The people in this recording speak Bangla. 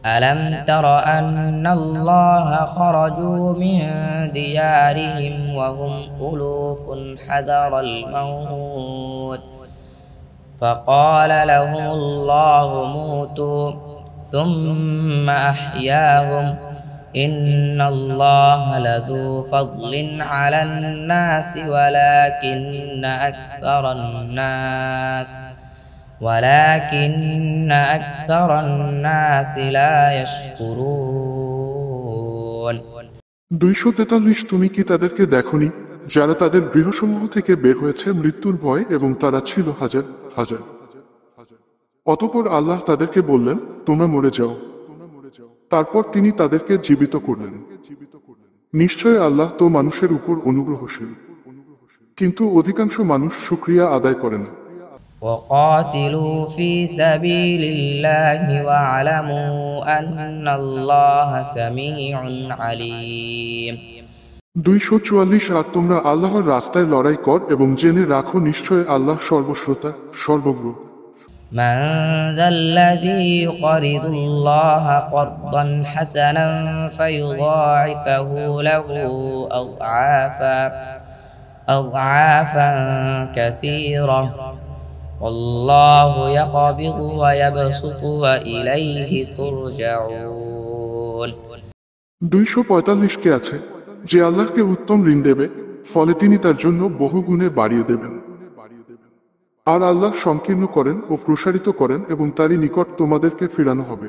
ألم تر أن الله خرجوا من ديارهم وهم ألوف حذر الموت فقال لهم الله موتوا ثم أحياهم إن الله لذو فضل على الناس ولكن أكثر الناس لا يشكرون 243 তুমি কি তাদেরকে দেখনি যারা তাদের গৃহসমূহ থেকে বের হয়েছে মৃত্যুর ভয় এবং তারা ছিল হাজার হাজার। অতঃপর আল্লাহ তাদেরকে বললেন, তোমরা মরে যাও। তারপর তিনি তাদেরকে জীবিত করলেন। নিশ্চয় আল্লাহ তো মানুষের উপর অনুগ্রহশীল, কিন্তু অধিকাংশ মানুষ শুকরিয়া আদায় করে না। وقاتلوا في سبيل الله واعلموا أن الله سميع عليم 244 আর তোমরা আল্লাহর রাস্তায় লড়াই কর এবং জেনে রাখো নিশ্চয় আল্লাহ সর্বশ্রোতা সর্বজ্ঞ। من ذا الذي يقرض الله قرضا حسنا فيضاعفه له أضعافا كثيرة والله يقبض ويبسط وإليه ترجعون 245 কে আছে যে আল্লাহকে উত্তম ঋণ দেবে, ফলে তিনি তার জন্য বহুগুণে বাড়িয়ে দেবেন। আর আল্লাহ সংকীর্ণ করেন ও প্রসারিত করেন এবং তারই নিকট তোমাদেরকে ফিরানো হবে।